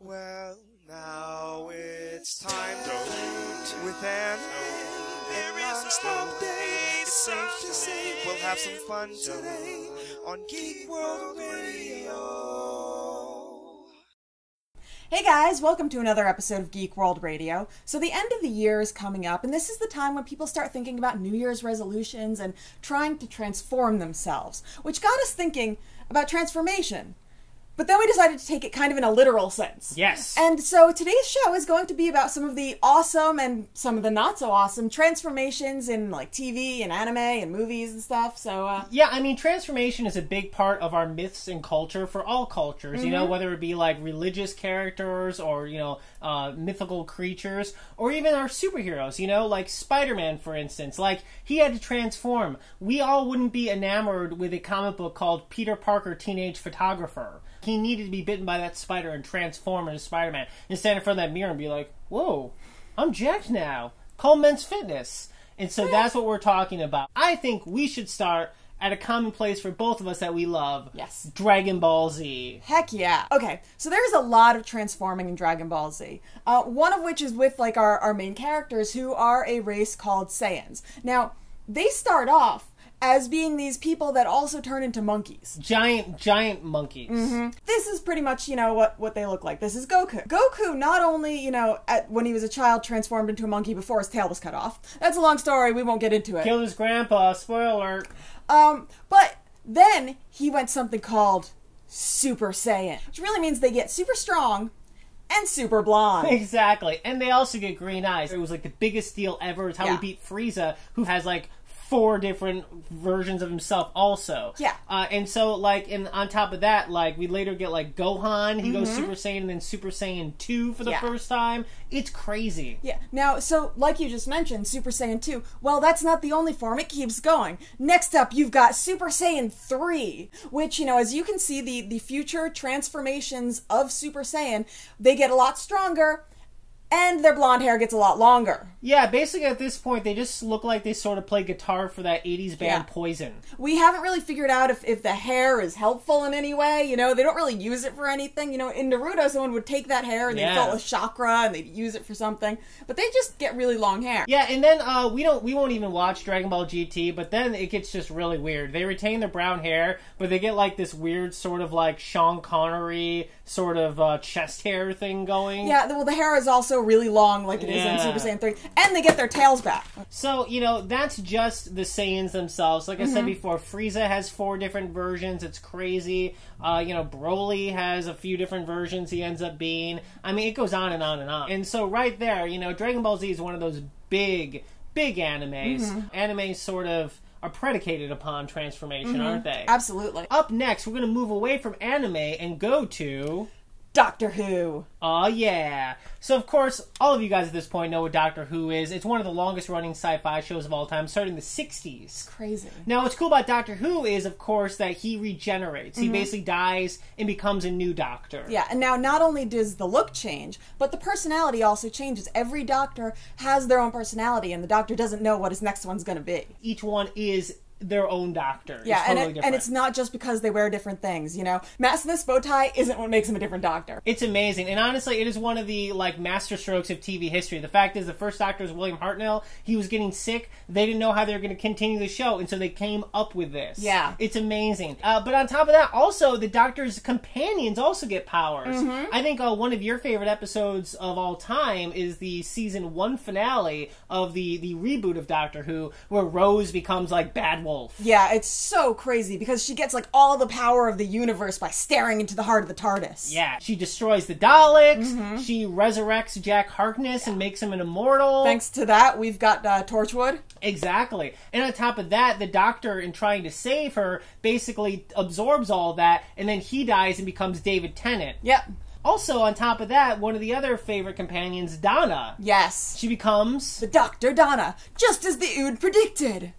Well, now it's time to loot with an non-stop day. It's safe to say we'll have some fun today on Geek World Radio. Hey guys, welcome to another episode of Geek World Radio. So the end of the year is coming up, and this is the time when people start thinking about New Year's resolutions and trying to transform themselves, which got us thinking about transformation. But then we decided to take it kind of in a literal sense. Yes. And so today's show is going to be about some of the awesome and some of the not so awesome transformations in like TV and anime and movies and stuff. So yeah, I mean, transformation is a big part of our myths and culture for all cultures, you know, whether it be like religious characters or, you know, mythical creatures, or even our superheroes, you know, like SpiderMan, for instance. Like, he had to transform. We all wouldn't be enamored with a comic book called Peter Parker, Teenage Photographer. He needed to be bitten by that spider and transform into Spider-Man and stand in front of that mirror and be like, whoa, I'm jacked now. Call Men's Fitness. And so that's what we're talking about. I think we should start at a common place for both of us that we love. Yes. Dragon Ball Z. heck yeah. Okay, so there's a lot of transforming in Dragon Ball Z. One of which is with like our main characters who are a race called Saiyans. Now, they start off as being these people that also turn into monkeys. Giant monkeys. This is pretty much, you know, what they look like. This is Goku. Goku not only, you know, when he was a child transformed into a monkey before his tail was cut off. That's a long story, we won't get into it. Killed his grandpa, spoiler. But then he went something called Super Saiyan, which really means they get super strong and super blonde. Exactly. And they also get green eyes. It was like the biggest deal ever. It's how we beat Frieza, who has like 4 different versions of himself also. Yeah. And so, like, on top of that, like, we later get, like, Gohan. He goes Super Saiyan and then Super Saiyan 2 for the first time. It's crazy. Yeah. Now, so, like you just mentioned, Super Saiyan 2, well, that's not the only form. It keeps going. Next up, you've got Super Saiyan 3, which, you know, as you can see, the future transformations of Super Saiyan, they get a lot stronger, and their blonde hair gets a lot longer. Yeah, basically at this point, they just look like they sort of play guitar for that 80s band Poison. We haven't really figured out if the hair is helpful in any way. You know, they don't really use it for anything. You know, in Naruto, someone would take that hair and they'd fill it with chakra and they'd use it for something. But they just get really long hair. Yeah, and then we won't even watch Dragon Ball GT, but then it gets just really weird. They retain their brown hair, but they get like this weird sort of like Sean Connery sort of chest hair thing going. Yeah, well, the hair is also really long like it is in Super Saiyan 3. And they get their tails back. So, you know, that's just the Saiyans themselves. Like I said before, Frieza has 4 different versions. It's crazy. You know, Broly has a few different versions he ends up being. I mean, it goes on and on and on. And so right there, you know, Dragon Ball Z is one of those big animes. Animes sort of are predicated upon transformation, aren't they? Absolutely. Up next, we're going to move away from anime and go to Doctor Who. Oh, yeah. So, of course, all of you guys at this point know what Doctor Who is. It's one of the longest-running sci-fi shows of all time, started in the 60s. Crazy. Now, what's cool about Doctor Who is, of course, that he regenerates. He basically dies and becomes a new Doctor. Yeah, and now not only does the look change, but the personality also changes. Every Doctor has their own personality, and the Doctor doesn't know what his next one's going to be. Each one is their own Doctor. Yeah, it's totally different. And it's not just because they wear different things, you know? Mask this bow tie isn't what makes him a different Doctor. It's amazing, and honestly, it is one of the, like, masterstrokes of TV history. The fact is, the first Doctor was William Hartnell. He was getting sick. They didn't know how they were going to continue the show, and so they came up with this. Yeah. It's amazing. But on top of that, also, the Doctor's companions also get powers. I think one of your favorite episodes of all time is the season 1 finale of the reboot of Doctor Who, where Rose becomes, like, Bad Wolf. Yeah, it's so crazy because she gets like all the power of the universe by staring into the heart of the TARDIS. Yeah, she destroys the Daleks, she resurrects Jack Harkness and makes him an immortal. Thanks to that, we've got Torchwood. Exactly. And on top of that, the Doctor, in trying to save her, basically absorbs all that, and then he dies and becomes David Tennant. Yep. Also, on top of that, one of the other favorite companions, Donna. Yes. She becomes the Dr. Donna, just as the Ood predicted.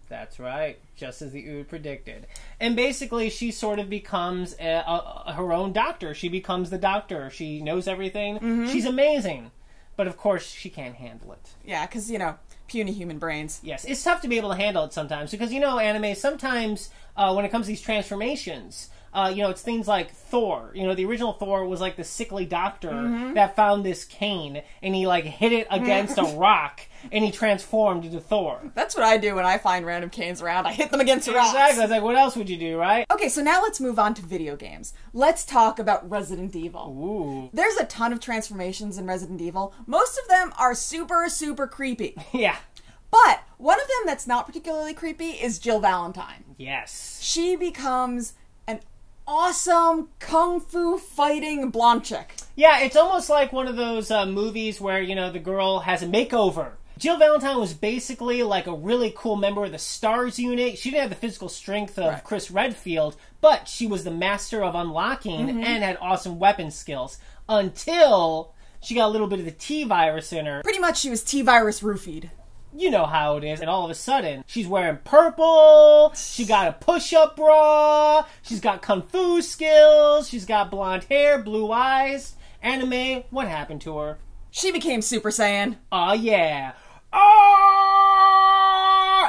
That's right, just as the Ood predicted. And basically, she sort of becomes her own Doctor. She becomes the Doctor. She knows everything. She's amazing. But of course, she can't handle it. Yeah, because, you know, puny human brains. Yes, it's tough to be able to handle it sometimes. Because, you know, anime, sometimes when it comes to these transformations, it's things like Thor. The original Thor was like the sickly doctor that found this cane, and he like hit it against a rock, and he transformed into Thor. That's what I do when I find random canes around. I hit them against rocks. Exactly. I was like, what else would you do, right? Okay, so now let's move on to video games. Let's talk about Resident Evil. Ooh. There's a ton of transformations in Resident Evil. Most of them are super, super creepy. Yeah. But one of them that's not particularly creepy is Jill Valentine. Yes. She becomes an awesome kung fu fighting blonde chick. Yeah, it's almost like one of those movies where, the girl has a makeover. Jill Valentine was basically like a really cool member of the STARS unit. She didn't have the physical strength of Chris Redfield, but she was the master of unlocking and had awesome weapon skills until she got a little bit of the T-virus in her. Pretty much she was T-virus roofied. You know how it is. And all of a sudden, she's wearing purple, she got a push-up bra, she's got kung fu skills, she's got blonde hair, blue eyes. Anime, what happened to her? She became Super Saiyan. Oh, yeah.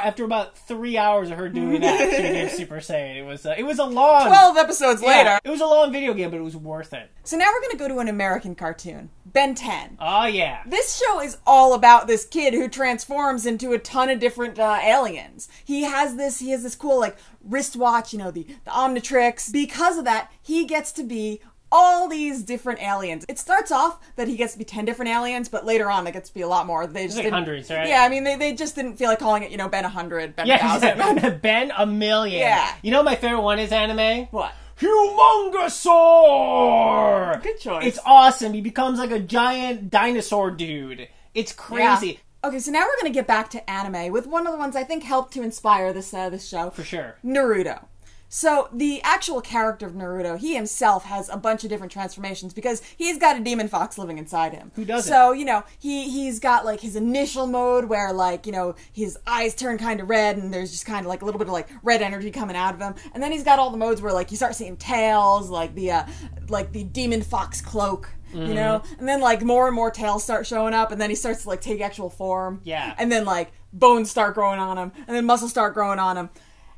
After about 3 hours of her doing that, she became Super Saiyan. It was a long... 12 episodes later. It was a long video game, but it was worth it. So now we're going to go to an American cartoon, Ben 10. Oh, yeah. This show is all about this kid who transforms into a ton of different aliens. He has this cool, like, wristwatch, the Omnitrix. Because of that, he gets to be all these different aliens. It starts off that he gets to be 10 different aliens, but later on it gets to be a lot more. They just like hundreds, right? Yeah, I mean, they just didn't feel like calling it, Ben 100, Ben 1000. Ben a million. Yeah. You know what my favorite one is, anime? What? Humongosaur! Good choice. It's awesome. He becomes like a giant dinosaur dude. It's crazy. Yeah. Okay, so now we're going to get back to anime with one of the ones I think helped to inspire this show. For sure. Naruto. So, the actual character of Naruto, he himself has a bunch of different transformations because he's got a demon fox living inside him. Who doesn't? So, he's got, like, his initial mode where, like, his eyes turn kind of red and there's just kind of, like, a little bit of, like, red energy coming out of him. And then he's got all the modes where, like, you start seeing tails, like the demon fox cloak. And then, like, more and more tails start showing up, and then he starts to, like, take actual form. Yeah. And then, like, bones start growing on him, and then muscles start growing on him.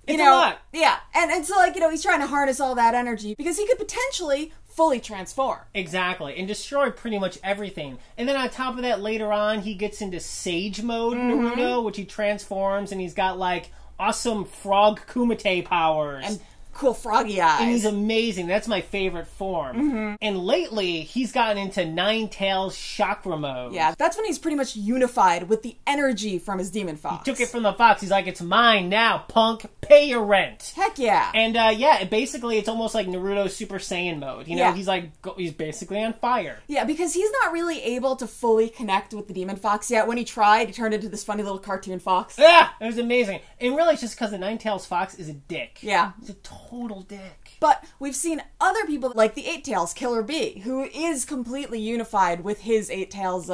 It's a lot. Yeah. And so, like, he's trying to harness all that energy because he could potentially fully transform. Exactly. And destroy pretty much everything. And then on top of that, later on, he gets into Sage mode, Naruto, which he transforms, and he's got, like, awesome frog Kumite powers. And cool froggy eyes. And he's amazing. That's my favorite form. And lately, he's gotten into Nine Tails chakra mode. Yeah, that's when he's pretty much unified with the energy from his demon fox. He took it from the fox. He's like, it's mine now, punk. Pay your rent. Heck yeah. And basically, it's almost like Naruto's Super Saiyan mode. He's basically on fire. Yeah, because he's not really able to fully connect with the demon fox yet. When he tried, he turned into this funny little cartoon fox. Yeah, it was amazing. And really, it's just because the Nine Tails fox is a dick. Yeah. He's a total dick. But we've seen other people like the Eight Tails Killer Bee, who is completely unified with his eight-tailed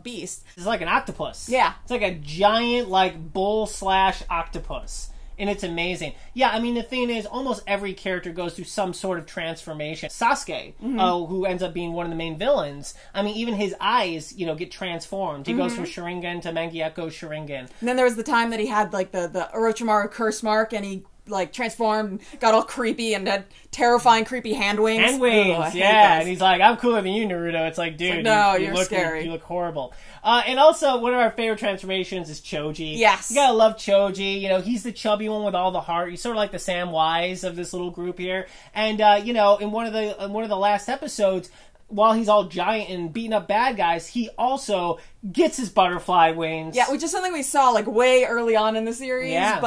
beast. It's like an octopus. Yeah. It's like a giant, like, bull/octopus. And it's amazing. Yeah, I mean, the thing is, almost every character goes through some sort of transformation. Sasuke, who ends up being one of the main villains, I mean, even his eyes, get transformed. He goes from Sharingan to Mangekyou Sharingan. And then there was the time that he had, like, the Orochimaru curse mark, and he, like, transformed, got all creepy, and had terrifying, creepy hand wings. Hand wings, yeah. And he's like, I'm cooler than you, Naruto. It's like, dude, no, you're scary. You look horrible. And also, one of our favorite transformations is Choji. Yes. You gotta love Choji. He's the chubby one with all the heart. He's sort of like the Samwise of this little group here. And, in one of the last episodes, while he's all giant and beating up bad guys, he also gets his butterfly wings. Yeah, which is something we saw, like, way early on in the series. Yeah.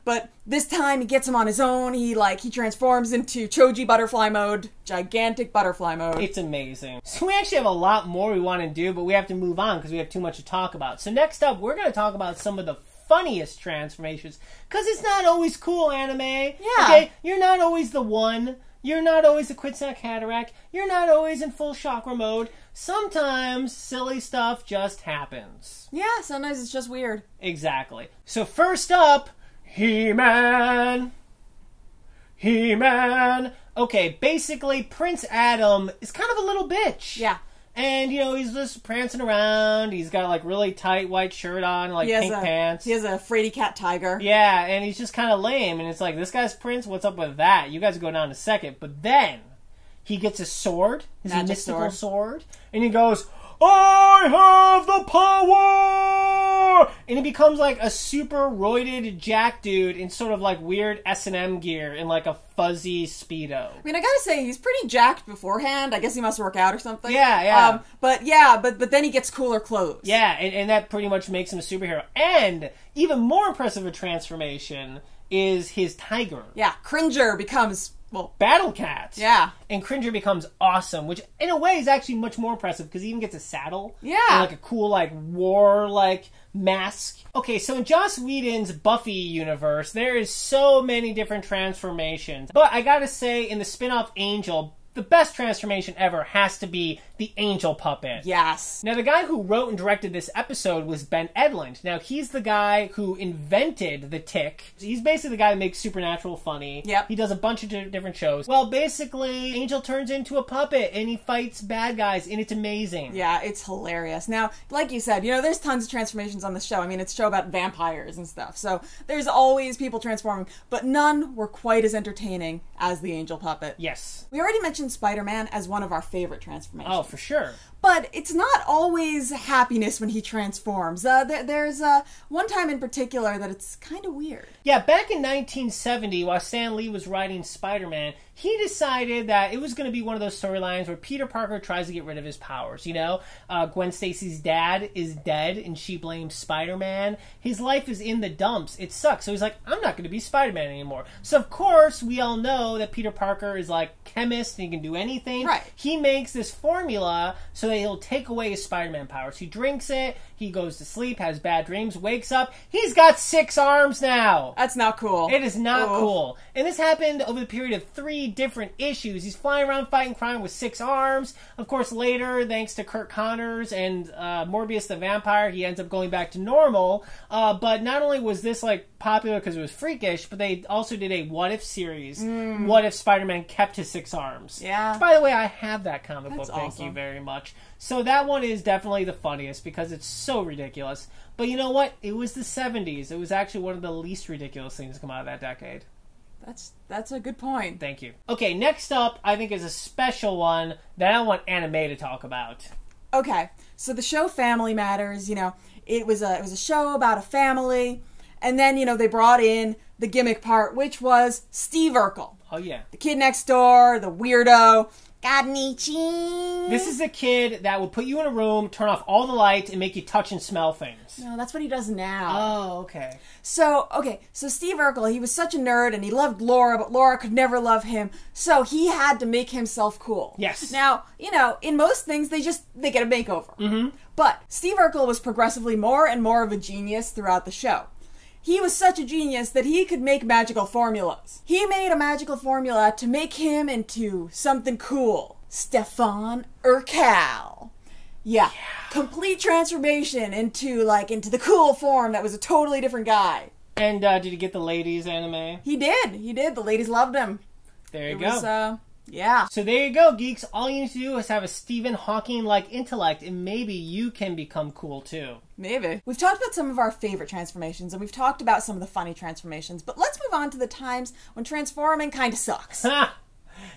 But this time he gets him on his own. He transforms into Choji butterfly mode, gigantic butterfly mode. It's amazing. So we actually have a lot more we want to do, but we have to move on because we have too much to talk about. So next up, we're going to talk about some of the funniest transformations, because it's not always cool, anime. Yeah. Okay? You're not always the one. You're not always a Quitsack Hatterack. You're not always in full chakra mode. Sometimes silly stuff just happens. Yeah, sometimes it's just weird. Exactly. So first up, He-Man. He-Man. Okay, basically, Prince Adam is kind of a little bitch. Yeah. And, he's just prancing around. He's got, like, really tight white shirt on, like, pink pants. He has a fraidy cat tiger. Yeah, and he's just kind of lame. And it's like, this guy's Prince, what's up with that? You guys go down in a second. But then, he gets a sword, his mystical sword, and he goes, I have the power! And he becomes like a super roided jack dude in sort of like weird S&M gear in like a fuzzy Speedo. I mean, I gotta say, he's pretty jacked beforehand. I guess he must work out or something. Yeah. But then he gets cooler clothes. Yeah, and that pretty much makes him a superhero. And even more impressive a transformation is his tiger. Yeah, Cringer becomes... Well, Battle Cat. Yeah. And Cringer becomes awesome, which in a way is actually much more impressive because he even gets a saddle. Yeah. And like a cool like war like mask. Okay, so in Joss Whedon's Buffy universe, there is so many different transformations. But I gotta say, in the spin-off Angel, the best transformation ever has to be the Angel puppet. Yes. Now, the guy who wrote and directed this episode was Ben Edlund. Now, he's the guy who invented the Tick. He's basically the guy who makes Supernatural funny. Yep. He does a bunch of different shows. Well, basically, Angel turns into a puppet, and he fights bad guys, and it's amazing. Yeah, it's hilarious. Now, like you said, there's tons of transformations on the show. I mean, it's a show about vampires and stuff, so there's always people transforming, but none were quite as entertaining as the Angel puppet. Yes. We already mentioned SpiderMan as one of our favorite transformations. Oh, for sure. But it's not always happiness when he transforms. There's one time in particular that it's kind of weird. Yeah, back in 1970, while Stan Lee was writing Spider-Man, he decided that it was going to be one of those storylines where Peter Parker tries to get rid of his powers, Gwen Stacy's dad is dead, and she blames Spider-Man. His life is in the dumps. It sucks. So he's like, I'm not going to be Spider-Man anymore. So, of course, we all know that Peter Parker is like chemist and he can do anything. Right. He makes this formula so that he'll take away his Spider-Man powers. He drinks it, he goes to sleep, has bad dreams, wakes up. He's got 6 arms now. That's not cool. It is not cool. And this happened over the period of 3 different issues. He's flying around fighting crime with 6 arms. Of course, later, thanks to Kurt Connors and Morbius the Vampire, he ends up going back to normal. But not only was this like popular because it was freakish, but they also did a What If series. What if Spider-Man kept his 6 arms? Yeah. By the way, I have that comic book. Thank awesome. you very much. So that one is definitely the funniest because it's so ridiculous. But you know what? It was the 70s. It was actually one of the least ridiculous things to come out of that decade. That's a good point. Thank you. Okay, next up, I think is a special one that I want Anime to talk about. Okay, so the show Family Matters, it was a show about a family, and then, they brought in the gimmick part, which was Steve Urkel. Oh, yeah. The kid next door, the weirdo. Godnichi. This is a kid that would put you in a room, turn off all the lights, and make you touch and smell things. No, that's what he does now. Oh, okay. So Steve Urkel, he was such a nerd, and he loved Laura, but Laura could never love him, so he had to make himself cool. Yes. Now, in most things, they get a makeover. Mm-hmm. But Steve Urkel was progressively more and more of a genius throughout the show. He was such a genius that he could make magical formulas. He made a magical formula to make him into something cool. Stefan Urkel. Yeah. Complete transformation into the cool form that was a totally different guy. And did he get the ladies anime? He did. The ladies loved him. There you go. Yeah. So there you go, geeks. All you need to do is have a Stephen Hawking-like intellect, and maybe you can become cool, too. Maybe. We've talked about some of our favorite transformations, and we've talked about some of the funny transformations, but let's move on to the times when transforming kind of sucks.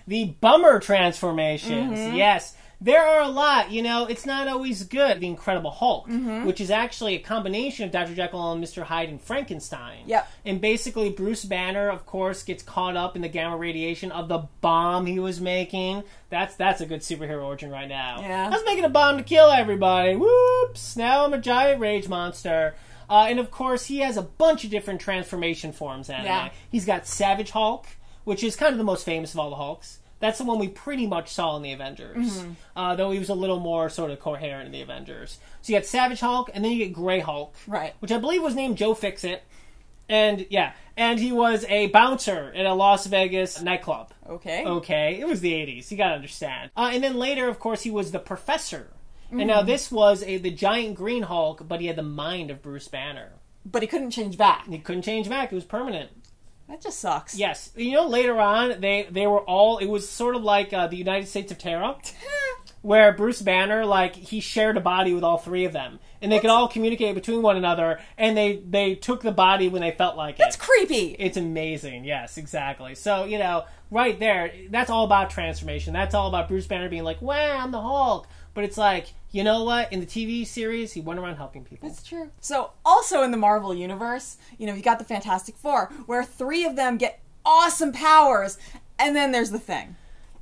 The bummer transformations. Mm-hmm. Yes. There are a lot, it's not always good. The Incredible Hulk, which is actually a combination of Dr. Jekyll and Mr. Hyde and Frankenstein. Yep. And basically, Bruce Banner, of course, gets caught up in the gamma radiation of the bomb he was making. That's a good superhero origin right now. Yeah. I was making a bomb to kill everybody. Whoops! Now I'm a giant rage monster. And of course, he has a bunch of different transformation forms anime. Yeah. He's got Savage Hulk, which is kind of the most famous of all the Hulks. That's the one we pretty much saw in the Avengers. Though he was a little more sort of coherent in the Avengers. So you got Savage Hulk, and then you get Grey Hulk. Right. Which I believe was named Joe Fixit. And, and he was a bouncer in a Las Vegas nightclub. Okay. It was the 80s. You gotta understand. And then later, of course, he was the Professor. And now this was the giant green Hulk, but he had the mind of Bruce Banner. But he couldn't change back. He couldn't change back. It was permanent. That just sucks. Yes. Later on, they were all... It was sort of like the United States of Terra. where Bruce Banner, like, he shared a body with all three of them. And they could all communicate between one another, and they took the body when they felt like it. That's creepy. It's amazing. Yes, exactly. So, you know, right there, that's all about transformation. That's all about Bruce Banner being like, wow, I'm the Hulk. But it's like, you know what? In the TV series, he went around helping people. That's true. So, also in the Marvel Universe, you know, you got the Fantastic Four, where 3 of them get awesome powers, and then there's the Thing.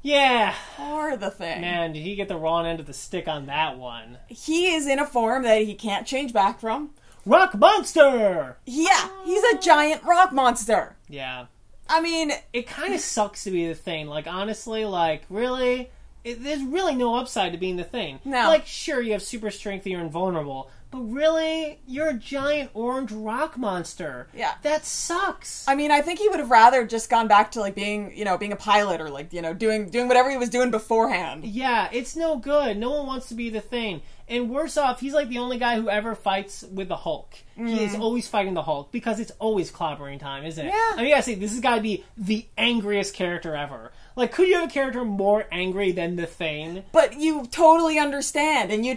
Yeah. Or the Thing. Man, did he get the wrong end of the stick on that one. He is in a form that he can't change back from. Rock Monster! Yeah, he's a giant rock monster. Yeah. I mean... It kind of sucks to be the Thing. Like, honestly, like, really? There's really no upside to being the Thing. No. Like, sure, you have super strength and you're invulnerable, but really, you're a giant orange rock monster. Yeah. That sucks. I mean, I think he would have rather just gone back to, like, being, you know, being a pilot or, like, you know, doing whatever he was doing beforehand. Yeah, it's no good. No one wants to be the Thing. And worse off, he's like the only guy who ever fights with the Hulk. He is always fighting the Hulk because it's always clobbering time, isn't it? Yeah. I mean, you gotta say, this has got to be the angriest character ever. Like, could you have a character more angry than the Thing? But you totally understand, and you're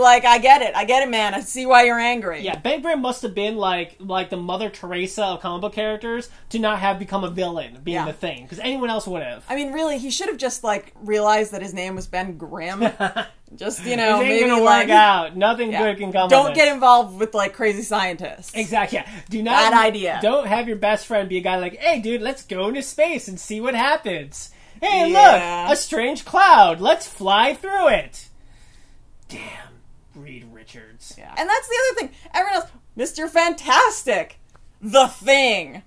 like, I get it, man, I see why you're angry. Yeah, Bank Bram must have been like the Mother Teresa of comic book characters to not have become a villain being the Thing, because anyone else would have. I mean, really, he should have just, like, realized that his name was Ben Grimm. Just, you know, it ain't maybe gonna like... work out. Nothing good can come of it. Don't get involved with, like, crazy scientists. Exactly, yeah. Do not... Bad idea. Don't have your best friend be a guy like, hey, dude, let's go into space and see what happens. Hey, Yeah. look! A strange cloud. Let's fly through it. Damn. Reed Richards. Yeah. And that's the other thing. Everyone else, Mr. Fantastic. The Thing.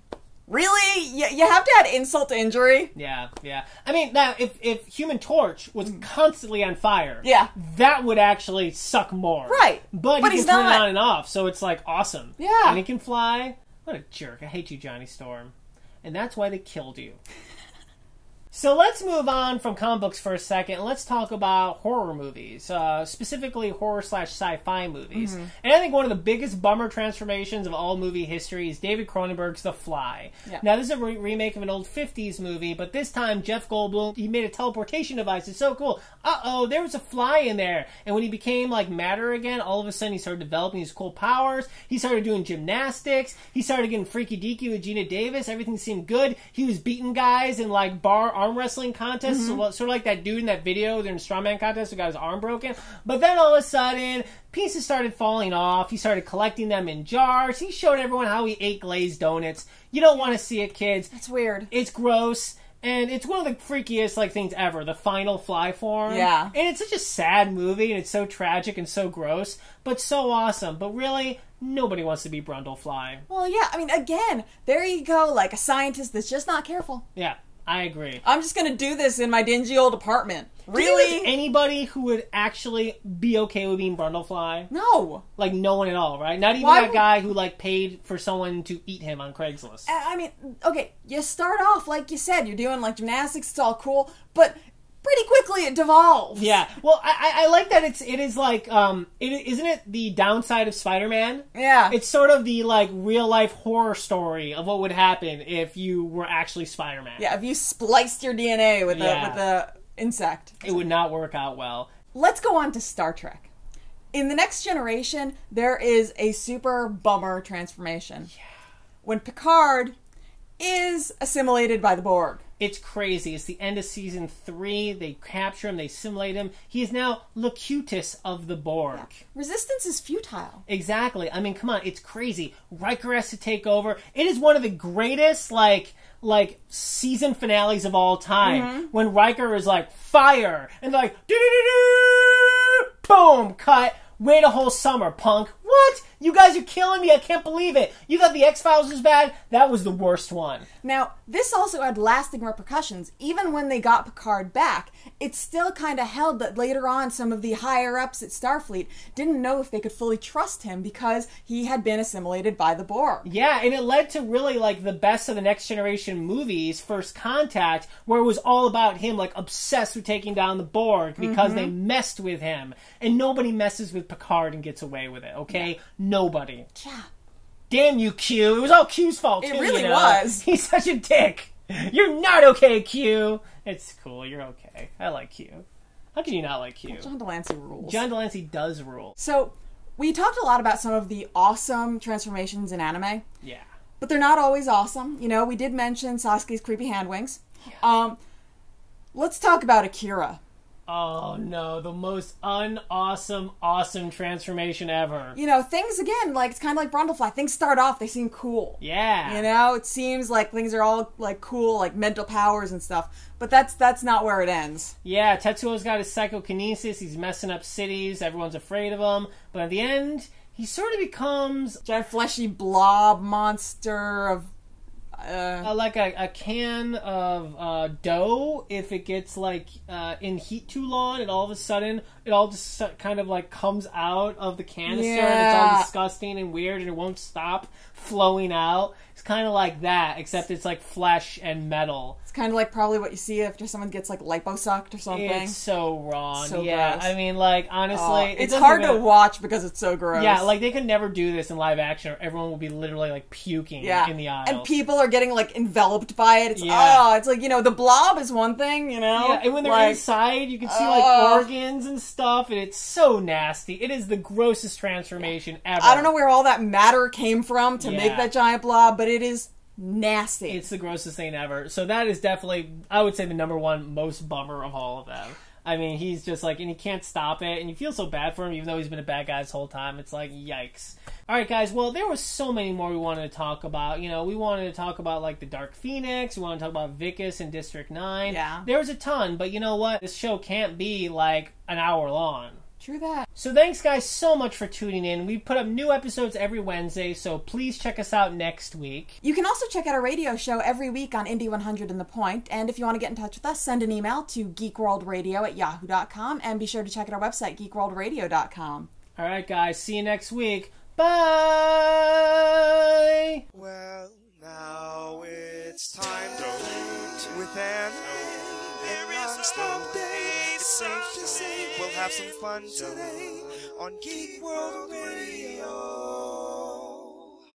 Really? You have to add insult to injury? Yeah, yeah. I mean, now, if Human Torch was constantly on fire, Yeah. that would actually suck more. Right. But he he's can turn not. it on and off, so it's, like, awesome. Yeah. And he can fly. What a jerk. I hate you, Johnny Storm. And that's why they killed you. So let's move on from comic books for a second, and let's talk about horror movies, specifically horror/sci-fi movies. And I think one of the biggest bummer transformations of all movie history is David Cronenberg's The Fly. Yeah. Now, this is a remake of an old 50s movie, but this time Jeff Goldblum, he made a teleportation device. It's so cool. Uh-oh, there was a fly in there. And when he became, like, matter again, all of a sudden he started developing these cool powers. He started doing gymnastics. He started getting freaky-deaky with Gina Davis. Everything seemed good. He was beating guys in, like, bar arm wrestling contests, sort of like that dude in that video during the strongman contest who got his arm broken. But then all of a sudden, pieces started falling off. He started collecting them in jars. He showed everyone how he ate glazed donuts. You don't want to see it, kids. It's weird. It's gross. And it's one of the freakiest, like, things ever. The final fly form. Yeah. And it's such a sad movie, and it's so tragic and so gross, but so awesome. But really, nobody wants to be Brundlefly. Well, yeah, I mean, again, there you go, like a scientist that's just not careful. Yeah. I agree. I'm just gonna do this in my dingy old apartment. Do you think there's anybody who would actually be okay with being Brundlefly? No. Like, no one at all, right? Not even Why that guy who, like, paid for someone to eat him on Craigslist. I mean, okay, you start off, like you said, you're doing, like, gymnastics, it's all cool, but pretty quickly it devolves. Yeah. Well, I like that it is like, isn't it the downside of SpiderMan? Yeah. It's sort of the, like, real-life horror story of what would happen if you were actually Spider-Man. Yeah, if you spliced your DNA with the insect. It would not work out well. Let's go on to Star Trek. In The Next Generation, there is a super bummer transformation. Yeah. When Picard is assimilated by the Borg. It's crazy. It's the end of season 3. They capture him. They assimilate him. He is now Locutus of the Borg. Yeah. Resistance is futile. Exactly. I mean, come on. It's crazy. Riker has to take over. It is one of the greatest, like season finales of all time. When Riker is like, fire! And they're like, do-do-do-do! Boom! Cut. Wait a whole summer, punk. What? You guys are killing me. I can't believe it. You thought the X-Files was bad? That was the worst one. Now, this also had lasting repercussions. Even when they got Picard back, it still kind of held that later on some of the higher-ups at Starfleet didn't know if they could fully trust him because he had been assimilated by the Borg. Yeah, and it led to really, like, the best of the Next Generation movies, First Contact, where it was all about him, like, obsessed with taking down the Borg because they messed with him. And nobody messes with Picard and gets away with it, okay? Yeah. Nobody. Yeah. Damn you, Q. It was all Q's fault, too, It really you know? was. He's such a dick. You're not okay, Q. It's cool. You're okay. I like Q. How can you not like Q? John Delancey rules. John Delancey does rule. So, we talked a lot about some of the awesome transformations in anime. Yeah. But they're not always awesome. You know, we did mention Sasuke's creepy hand wings. Yeah. Let's talk about Akira. Oh no, the most awesome transformation ever. You know, things again, like it's kind of like Brundlefly. Things start off, they seem cool. Yeah. You know, it seems like things are all like cool, like mental powers and stuff. But that's not where it ends. Yeah, Tetsuo's got his psychokinesis. He's messing up cities. Everyone's afraid of him. But at the end, he sort of becomes giant fleshy blob monster of like a can of dough. If it gets like in heat too long, and all of a sudden it all just kind of like comes out of the canister, and it's all disgusting and weird, and it won't stop flowing out. It's kind of like that, except it's like flesh and metal. It's kind of like probably what you see after someone gets like liposucked or something. It's so wrong. So yeah, gross. I mean, like honestly, it's hard to watch because it's so gross. Yeah, like they could never do this in live action, or everyone will be literally like puking in the aisles. And people are getting like enveloped by it. It's it's like, you know, the blob is one thing, you know. Yeah, and when they're like, inside, you can see like organs and stuff, and it's so nasty. It is the grossest transformation ever. I don't know where all that matter came from to make that giant blob, but it is nasty. It's the grossest thing ever. So that is definitely, I would say, the number one most bummer of all of them. I mean, he's just like, and he can't stop it, and you feel so bad for him, even though he's been a bad guy this whole time. It's like, yikes. Alright, guys, well, there was so many more we wanted to talk about. You know, we wanted to talk about, like, the Dark Phoenix, we wanted to talk about Vicus and District 9. Yeah. There was a ton, but you know what? This show can't be, like, an hour long. True that. So thanks, guys, so much for tuning in. We put up new episodes every Wednesday, so please check us out next week. You can also check out our radio show every week on Indie 100 and The Point, and if you want to get in touch with us, send an email to geekworldradio@yahoo.com, and be sure to check out our website, geekworldradio.com. All right, guys, see you next week. Bye! Well, now it's time to eat with an non-stop day. It's safe to say we'll have some fun today on Geek World Radio.